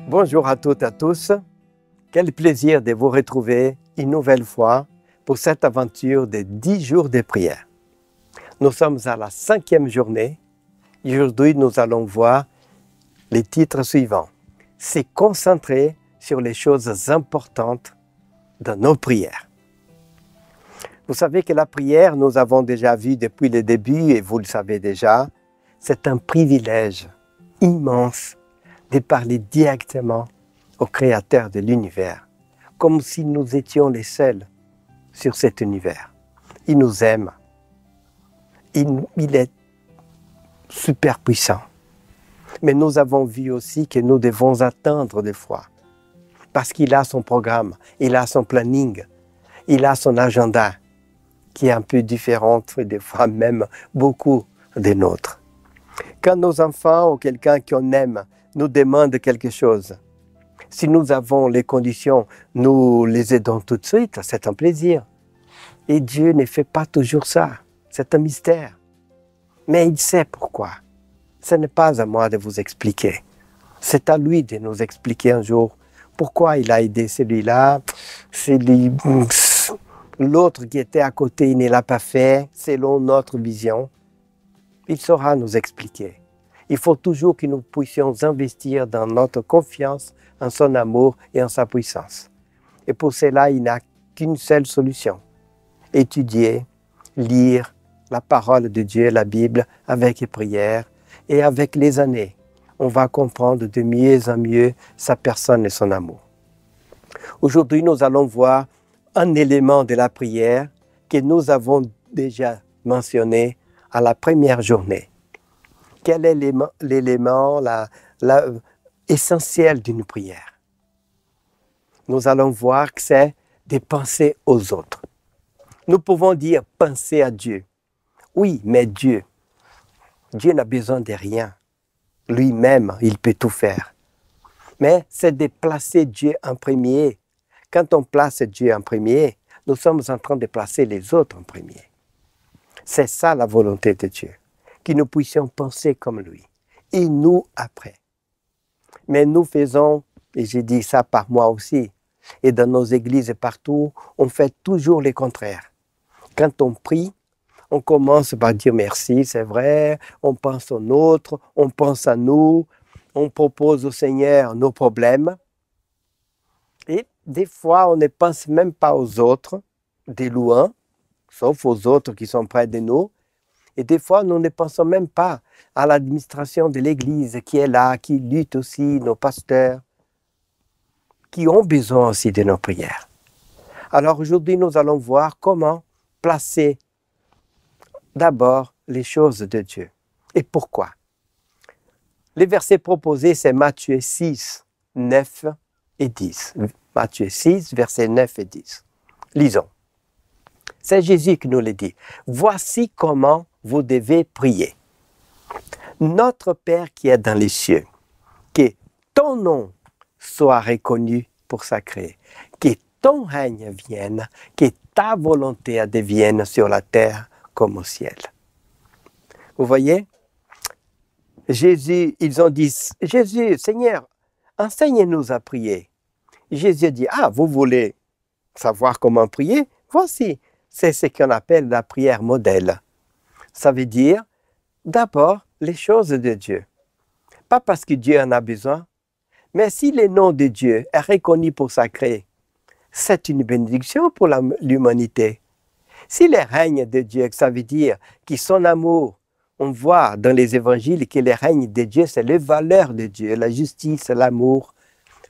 Bonjour à toutes et à tous. Quel plaisir de vous retrouver une nouvelle fois pour cette aventure de 10 jours de prière. Nous sommes à la 5e journée. Aujourd'hui, nous allons voir les titres suivants. C'est concentrer sur les choses importantes dans nos prières. Vous savez que la prière, nous avons déjà vu depuis le début, et vous le savez déjà, c'est un privilège immense de parler directement au Créateur de l'univers, comme si nous étions les seuls sur cet univers. Il nous aime. Il est super puissant. Mais nous avons vu aussi que nous devons attendre des fois, parce qu'il a son programme, il a son planning, il a son agenda, qui est un peu différent, des fois même beaucoup des nôtres. Quand nos enfants ou quelqu'un qu'on aime nous demande quelque chose, si nous avons les conditions, nous les aidons tout de suite, c'est un plaisir. Et Dieu ne fait pas toujours ça, c'est un mystère. Mais il sait pourquoi. Ce n'est pas à moi de vous expliquer. C'est à lui de nous expliquer un jour pourquoi il a aidé celui-là, l'autre qui était à côté, il ne l'a pas fait selon notre vision. Il saura nous expliquer. Il faut toujours que nous puissions investir dans notre confiance en son amour et en sa puissance. Et pour cela, il n'a qu'une seule solution. Étudier, lire la parole de Dieu, la Bible, avec les prières et avec les années. On va comprendre de mieux en mieux sa personne et son amour. Aujourd'hui, nous allons voir un élément de la prière que nous avons déjà mentionné à la première journée. Quel est l'élément essentiel d'une prière? Nous allons voir que c'est de penser aux autres. Nous pouvons dire penser à Dieu. Oui, mais Dieu n'a besoin de rien. Lui-même, il peut tout faire. Mais c'est de placer Dieu en premier. Quand on place Dieu en premier, nous sommes en train de placer les autres en premier. C'est ça la volonté de Dieu, que nous puissions penser comme lui, et nous après. Mais nous faisons, et j'ai dit ça par moi aussi, et dans nos églises et partout, on fait toujours le contraire. Quand on prie, on commence par dire merci, c'est vrai, on pense aux nôtres, on pense à nous, on propose au Seigneur nos problèmes. Et des fois, on ne pense même pas aux autres, des loin, sauf aux autres qui sont près de nous. Et des fois, nous ne pensons même pas à l'administration de l'Église qui est là, qui lutte aussi, nos pasteurs, qui ont besoin aussi de nos prières. Alors aujourd'hui, nous allons voir comment placer d'abord les choses de Dieu. Et pourquoi? Les versets proposés, c'est Matthieu 6, 9 et 10. Matthieu 6, versets 9 et 10. Lisons. C'est Jésus qui nous le dit. Voici comment vous devez prier. Notre Père qui est dans les cieux, que ton nom soit reconnu pour sacré, que ton règne vienne, que ta volonté advienne sur la terre comme au ciel. Vous voyez? Ils ont dit, Jésus, Seigneur, enseigne-nous à prier. Jésus dit, vous voulez savoir comment prier? Voici, c'est ce qu'on appelle la prière modèle. Ça veut dire, d'abord, les choses de Dieu. Pas parce que Dieu en a besoin, mais si le nom de Dieu est reconnu pour sacré, c'est une bénédiction pour l'humanité. Si le règne de Dieu, ça veut dire que son amour, on voit dans les évangiles que le règne de Dieu, c'est les valeurs de Dieu, la justice, l'amour,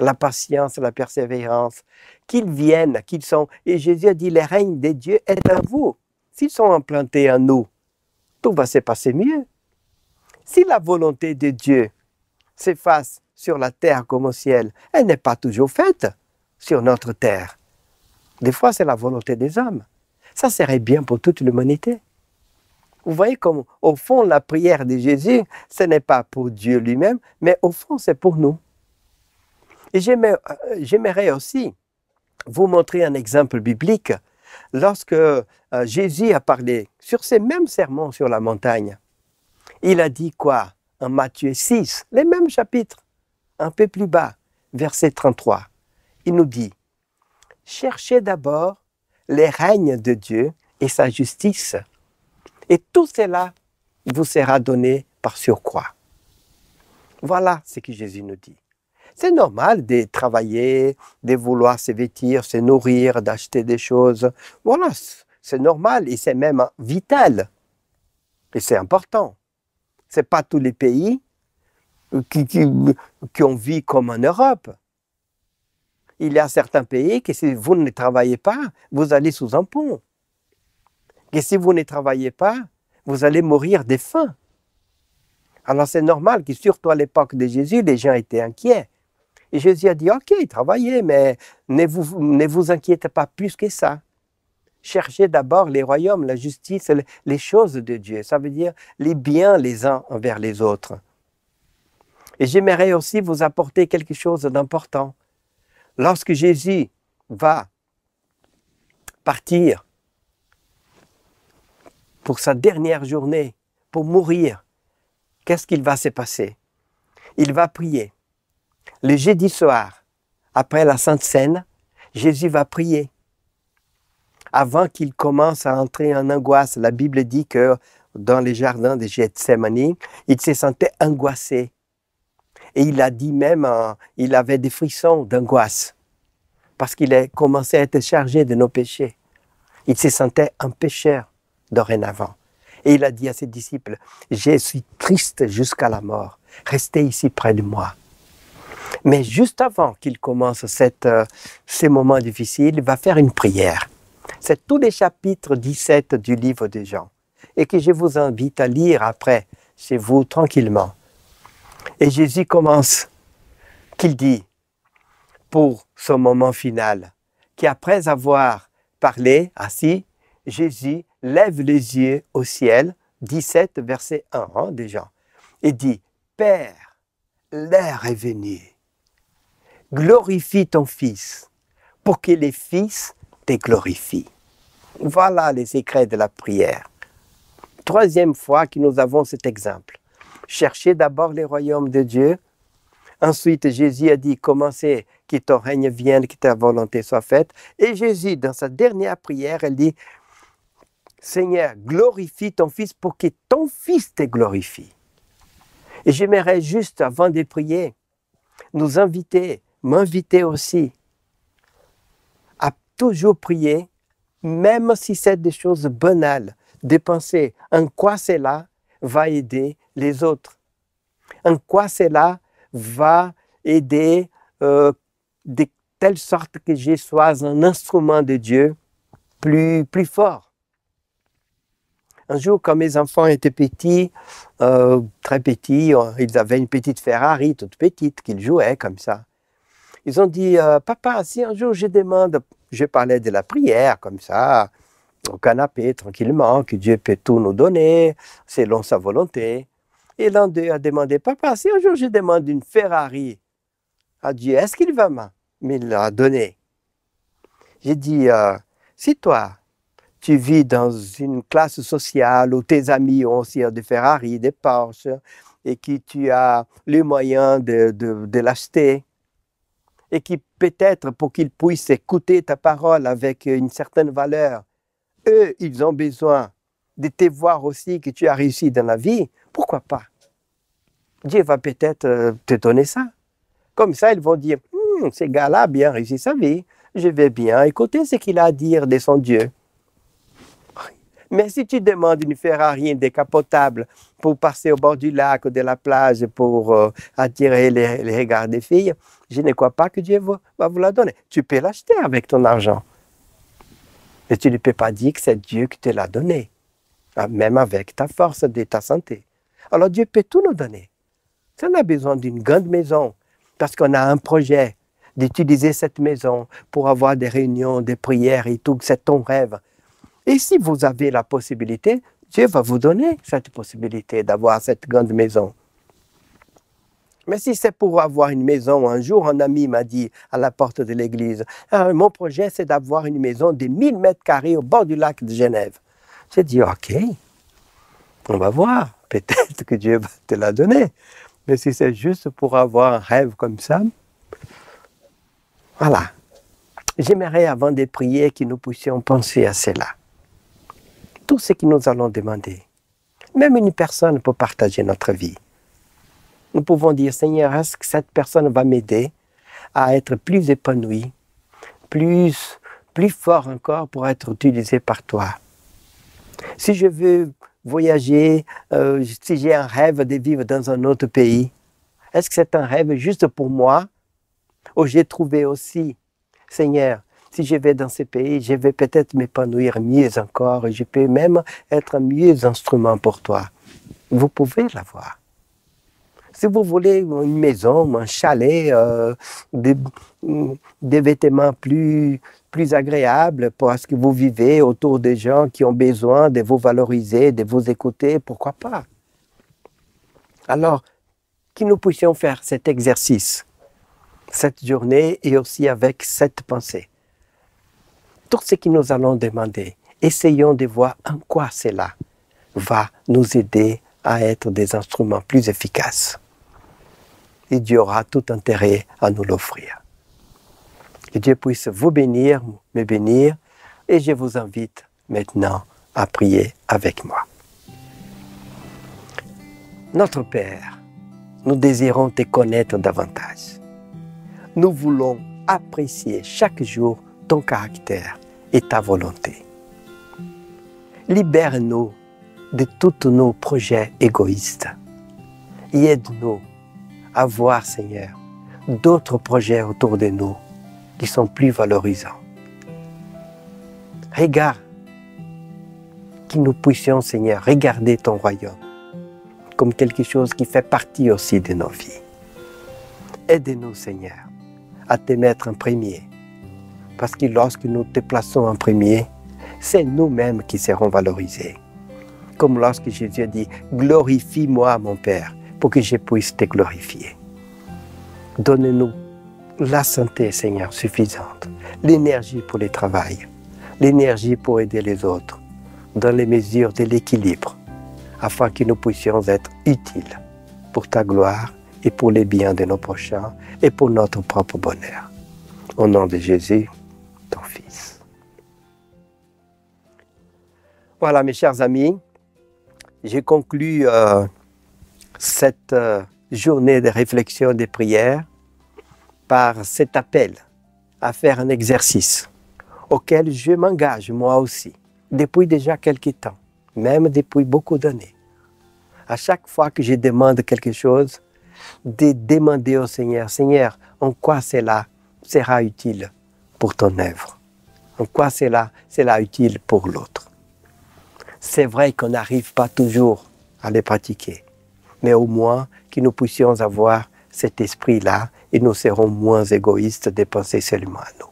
la patience, la persévérance, qu'ils viennent, qu'ils sont. Et Jésus a dit, le règne de Dieu est en vous. S'ils sont implantés en nous, tout va se passer mieux. Si la volonté de Dieu s'efface sur la terre comme au ciel, elle n'est pas toujours faite sur notre terre. Des fois, c'est la volonté des hommes. Ça serait bien pour toute l'humanité. Vous voyez comme, au fond, la prière de Jésus, ce n'est pas pour Dieu lui-même, mais au fond, c'est pour nous. Et j'aimerais aussi vous montrer un exemple biblique. Lorsque Jésus a parlé sur ces mêmes sermons sur la montagne, il a dit quoi? En Matthieu 6, les mêmes chapitres, un peu plus bas. verset 33. Il nous dit, « Cherchez d'abord les règnes de Dieu et sa justice, et tout cela vous sera donné par surcroît. » Voilà ce que Jésus nous dit. C'est normal de travailler, de vouloir se vêtir, se nourrir, d'acheter des choses. Voilà, c'est normal et c'est même vital. Et c'est important. Ce n'est pas tous les pays qui ont vie comme en Europe. Il y a certains pays que si vous ne travaillez pas, vous allez sous un pont. Et si vous ne travaillez pas, vous allez mourir de faim. Alors c'est normal que surtout à l'époque de Jésus, les gens étaient inquiets. Et Jésus a dit, ok, travaillez, mais ne vous inquiétez pas plus que ça. Cherchez d'abord les royaumes, la justice, les choses de Dieu. Ça veut dire les biens les uns envers les autres. Et j'aimerais aussi vous apporter quelque chose d'important. Lorsque Jésus va partir pour sa dernière journée, pour mourir, qu'est-ce qu'il va se passer? Il va prier. Le jeudi soir, après la Sainte Seine, Jésus va prier. Avant qu'il commence à entrer en angoisse, la Bible dit que dans les jardins de Gethsémani, il se sentait angoissé. Et il a dit même, il avait des frissons d'angoisse, parce qu'il a commencé à être chargé de nos péchés. Il se sentait un pécheur dorénavant. Et il a dit à ses disciples, « Je suis triste jusqu'à la mort, restez ici près de moi. » Mais juste avant qu'il commence ces moments difficiles, il va faire une prière. C'est tous les chapitres 17 du livre de Jean, et que je vous invite à lire après, chez vous, tranquillement. Et Jésus commence, qu'il dit, pour son moment final, qu'après avoir parlé, assis, Jésus lève les yeux au ciel, 17, verset 1 déjà, et dit, « Père, l'heure est venue. Glorifie ton Fils, pour que les Fils te glorifient. » Voilà les secrets de la prière. Troisième fois que nous avons cet exemple. Cherchez d'abord les royaumes de Dieu. Ensuite, Jésus a dit, commencez, que ton règne vienne, que ta volonté soit faite. Et Jésus, dans sa dernière prière, elle dit, Seigneur, glorifie ton Fils pour que ton Fils te glorifie. Et j'aimerais juste, avant de prier, nous inviter, m'inviter aussi, à toujours prier, même si c'est des choses banales, de penser en quoi cela va aider les autres, en quoi cela va aider de telle sorte que je sois un instrument de Dieu plus fort. Un jour, quand mes enfants étaient petits, très petits, ils avaient une petite Ferrari toute petite qu'ils jouaient comme ça. Ils ont dit, papa, si un jour je parlais de la prière comme ça, au canapé, tranquillement, que Dieu peut tout nous donner, selon sa volonté. Et l'un d'eux a demandé, papa, si un jour je demande une Ferrari à Dieu, est-ce qu'il va me la donner? J'ai dit, si toi, tu vis dans une classe sociale où tes amis ont aussi des Ferrari, des Porsche, et que tu as les moyens de l'acheter, et qui peut-être pour qu'ils puissent écouter ta parole avec une certaine valeur, eux, ils ont besoin de te voir aussi que tu as réussi dans la vie, pourquoi pas? Dieu va peut-être te donner ça. Comme ça, ils vont dire, ce gars-là a bien réussi sa vie, je vais bien écouter ce qu'il a à dire de son Dieu. Mais si tu demandes une Ferrari décapotable pour passer au bord du lac ou de la plage pour attirer les regards des filles, je ne crois pas que Dieu va vous la donner. Tu peux l'acheter avec ton argent. Mais tu ne peux pas dire que c'est Dieu qui te l'a donné, même avec ta force et ta santé. Alors Dieu peut tout nous donner. Si on a besoin d'une grande maison, parce qu'on a un projet d'utiliser cette maison pour avoir des réunions, des prières et tout, c'est ton rêve. Et si vous avez la possibilité, Dieu va vous donner cette possibilité d'avoir cette grande maison. Mais si c'est pour avoir une maison, un jour un ami m'a dit à la porte de l'église, mon projet c'est d'avoir une maison de 1000 mètres carrés au bord du lac de Genève. J'ai dit, ok, on va voir, peut-être que Dieu va te la donner. Mais si c'est juste pour avoir un rêve comme ça, Voilà. J'aimerais, avant de prier, que nous puissions penser à cela. Tout ce que nous allons demander. Même une personne peut partager notre vie. Nous pouvons dire, Seigneur, est-ce que cette personne va m'aider à être plus épanoui, plus fort encore pour être utilisé par toi. Si je veux voyager, si j'ai un rêve de vivre dans un autre pays, est-ce que c'est un rêve juste pour moi? Ou j'ai trouvé aussi, Seigneur, si je vais dans ce pays, je vais peut-être m'épanouir mieux encore et je peux même être un mieux instrument pour toi. Vous pouvez l'avoir. Si vous voulez une maison, un chalet, des vêtements plus agréables parce que vous vivez autour des gens qui ont besoin de vous valoriser, de vous écouter, pourquoi pas? Alors, que nous puissions faire cet exercice, cette journée et aussi avec cette pensée. Tout ce que nous allons demander, essayons de voir en quoi cela va nous aider à être des instruments plus efficaces. Et Dieu aura tout intérêt à nous l'offrir. Que Dieu puisse vous bénir, me bénir, et je vous invite maintenant à prier avec moi. Notre Père, nous désirons te connaître davantage. Nous voulons apprécier chaque jour ton caractère et ta volonté. Libère-nous de tous nos projets égoïstes et aide-nous à voir, Seigneur, d'autres projets autour de nous qui sont plus valorisants. Regarde, que nous puissions, Seigneur, regarder ton royaume comme quelque chose qui fait partie aussi de nos vies. Aide-nous, Seigneur, à te mettre en premier, parce que lorsque nous te plaçons en premier, c'est nous-mêmes qui serons valorisés. Comme lorsque Jésus a dit, « Glorifie-moi, mon Père, pour que je puisse te glorifier. » Donne-nous la santé, Seigneur, suffisante, l'énergie pour le travail, l'énergie pour aider les autres, dans les mesures de l'équilibre, afin que nous puissions être utiles pour ta gloire et pour les biens de nos prochains et pour notre propre bonheur. Au nom de Jésus, ton Fils. Voilà, mes chers amis, j'ai conclu cette journée de réflexion, de prière, par cet appel à faire un exercice auquel je m'engage moi aussi, depuis déjà quelque temps, même depuis beaucoup d'années. À chaque fois que je demande quelque chose, de demander au Seigneur, Seigneur, en quoi cela sera utile pour ton œuvre? En quoi cela sera utile pour l'autre? C'est vrai qu'on n'arrive pas toujours à les pratiquer, mais au moins que nous puissions avoir cet esprit-là et nous serons moins égoïstes de penser seulement à nous.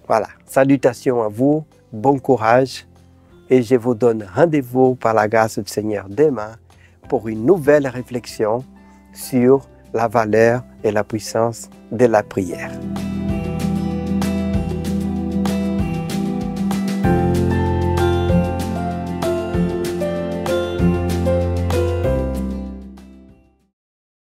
Voilà, salutations à vous, bon courage et je vous donne rendez-vous par la grâce du Seigneur demain pour une nouvelle réflexion sur la valeur et la puissance de la prière.